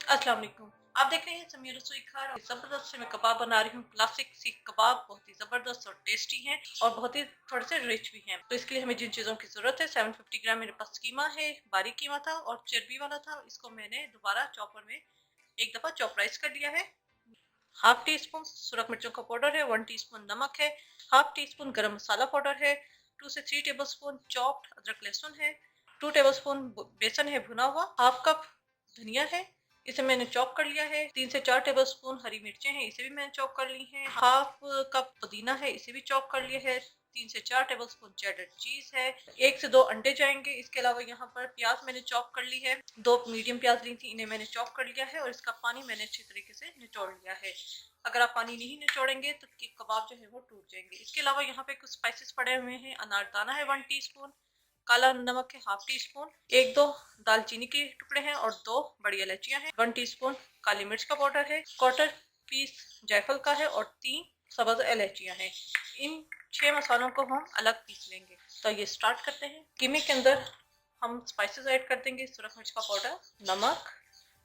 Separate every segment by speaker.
Speaker 1: अस्सलाम वालेकुम। आप देख रहे हैं समीर रसोई घर और ज़बरदस्त से मैं कबाब बना रही हूँ। क्लासिक सी कबाब बहुत ही ज़बरदस्त और टेस्टी हैं और बहुत ही थोड़े से रिच भी हैं। तो इसके लिए हमें जिन चीज़ों की ज़रूरत है, 750 ग्राम मेरे पास कीमा है, बारीक कीमा था और चर्बी वाला था। इसको मैंने दोबारा चॉपर में एक दफ़ा चॉपराइज कर लिया है। हाफ टी स्पून सुरख मिर्चों का पाउडर है, 1 टीस्पून नमक है, हाफ टी स्पून गरम मसाला पाउडर है, 2 से 3 टेबल स्पून चॉप्ड अदरक लहसुन है, 2 टेबल स्पून बेसन है भुना हुआ, हाफ कप धनिया है, इसे मैंने चॉप कर लिया है। 3 से 4 टेबल स्पून हरी मिर्चें हैं, इसे भी मैंने चॉप कर ली हैं। हाफ कप पुदीना है, इसे भी चॉप कर लिया है। 3 से 4 टेबल स्पून चेडर चीज है। 1 से 2 अंडे जाएंगे। इसके अलावा यहाँ पर प्याज मैंने चॉप कर ली है, 2 मीडियम प्याज ली थी, इन्हें मैंने चॉप कर लिया है और इसका पानी मैंने अच्छी तरीके से निचोड़ लिया है। अगर आप पानी नहीं निचोड़ेंगे तो कबाब जो है वो टूट जाएंगे। इसके अलावा यहाँ पे कुछ स्पाइसेस पड़े हुए हैं। अनारदाना है 1 टीस्पून, काला नमक है हाफ टी स्पून, 1-2 दालचीनी के टुकड़े हैं और 2 बड़ी इलायचियां हैं, 1 टीस्पून काली मिर्च का पाउडर है, क्वार्टर पीस जायफल का है और 3 सब्ज इलायचियां हैं। इन 6 मसालों को हम अलग पीस लेंगे। तो ये स्टार्ट करते हैं। कीमे के अंदर हम स्पाइसेस ऐड कर देंगे। सुरख मिर्च का पाउडर,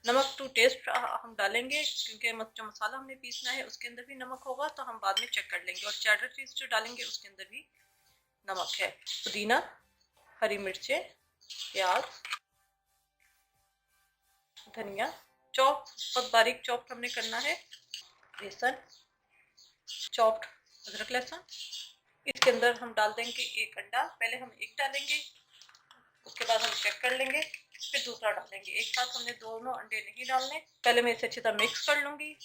Speaker 1: नमक टू टेस्ट हम डालेंगे क्योंकि जो मसाला हमने पीसना है उसके अंदर भी नमक होगा, तो हम बाद में चेक कर लेंगे। और चेडर चीज जो डालेंगे उसके अंदर भी नमक है। पुदीना, हरी मिर्चें, प्याज, धनिया चॉप, बहुत बारीक चॉप हमने करना है, बेसन, चॉप्ड अदरक लहसुन। इसके अंदर हम डाल देंगे एक अंडा। पहले हम एक डालेंगे, उसके बाद हम चेक कर लेंगे, फिर दूसरा डालेंगे। एक साथ हमने दोनों अंडे नहीं डालने। पहले मैं इसे अच्छी तरह मिक्स कर लूंगी।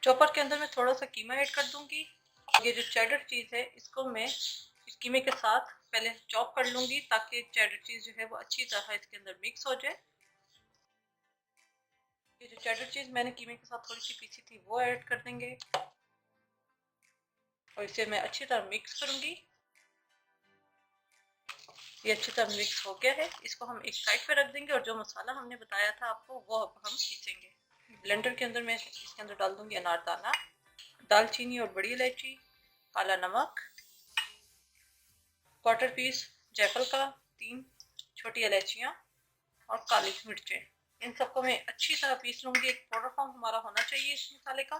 Speaker 1: चॉपर के अंदर मैं थोड़ा सा कीमा ऐड कर दूंगी। ये जो चेडर चीज है इसको मैं इस कीमे के साथ पहले चॉप कर लूंगी ताकि चेडर चीज जो है वो अच्छी तरह इसके अंदर मिक्स हो जाए। ये जो चेडर चीज मैंने कीमे के साथ थोड़ी सी पीसी थी वो ऐड कर देंगे और इसे मैं अच्छी तरह मिक्स करूंगी। ये अच्छी तरह मिक्स हो गया है। इसको हम एक साइड पे रख देंगे और जो मसाला हमने बताया था आपको वो अब हम पीसेंगे। ब्लेंडर के अंदर मैं इसके अंदर डाल दूंगी अनारदाना, दालचीनी और बड़ी इलायची, काला नमक, क्वार्टर पीस जायफल का, 3 छोटी इलायचियाँ और काली मिर्चें। इन सबको मैं अच्छी तरह पीस लूंगी। एक पाउडर फॉर्म हमारा होना चाहिए इस मसाले का।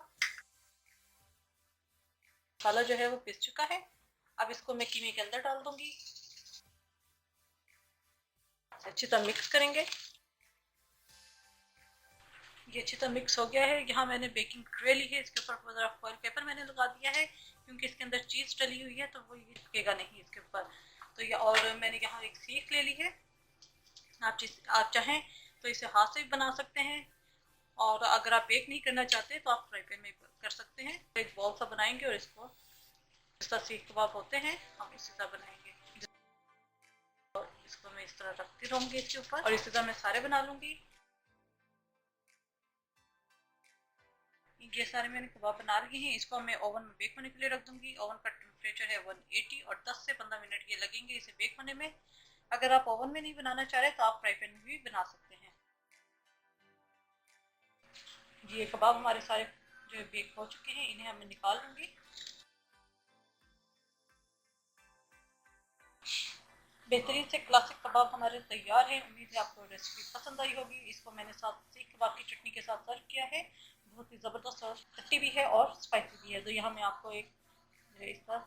Speaker 1: मसाला जो है वो पीस चुका है। अब इसको मैं कीमे के अंदर डाल दूंगी, अच्छी तरह मिक्स करेंगे। ये अच्छी तरह मिक्स हो गया है। यहाँ मैंने बेकिंग ट्रे ली है, इसके ऊपर जरा फॉइल पेपर मैंने लगा दिया है क्योंकि इसके अंदर चीज़ डली हुई है तो वो ये चिपकेगा नहीं इसके ऊपर। तो ये, और मैंने यहाँ एक सीख ले ली है। आप चाहें तो इसे हाथ से भी बना सकते हैं और अगर आप बेक नहीं करना चाहते तो आप फ्राई पैन में कर सकते हैं। एक बॉल सा बनाएंगे और इसको जिस तरह सीख कबाब होते हैं हम इसी तरह बनाएंगे। और इसको मैं इस तरह रखती रहूंगी इसके ऊपर और इसी तरह मैं सारे बना लूंगी। ये सारे मैंने कबाब बना लिए हैं। इसको मैं ओवन में बेक होने के लिए रख दूंगी। ओवन का टेम्परेचर है 180 और 10 से 15 मिनट ये लगेंगे इसे बेक होने में। अगर आप ओवन में नहीं बनाना चाह रहे तो आप फ्राई पैन में भी बना सकते हैं। ये कबाब हमारे सारे जो है बेक हो चुके हैं, इन्हें हमें निकाल लूंगी। बेहतरीन से क्लासिक कबाब हमारे तैयार है। उम्मीद है आपको रेसिपी पसंद आई होगी। इसको मैंने साथ सीख कबाब की चटनी के साथ सर्व किया है। बहुत ही ज़बरदस्त और खट्टी भी है और स्पाइसी भी है। तो यहाँ मैं आपको एक जो है इसका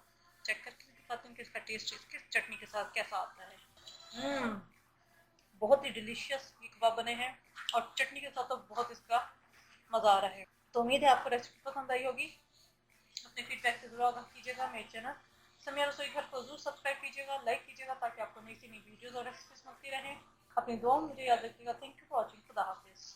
Speaker 1: चेक करके दिखाती हूँ कि इसका टेस्ट किस चटनी के साथ कैसा आता है। बहुत ही डिलीशियस ये कबाब बने हैं और चटनी के साथ तो बहुत इसका मज़ा आ रहा है। तो उम्मीद है आपको रेसिपी पसंद आई होगी। अपने फीडबैक से ज़रूर आगाह कीजिएगा। मेरे चैनल समिया रसोई घर को जरूर सब्सक्राइब कीजिएगा, लाइक कीजिएगा ताकि आपको नई से नई वीडियोज़ और रेसिपीज मिलती रहें। अपनी दुआ में मुझे याद रखिएगा। Thank you for watching. खुदा हाफिज़।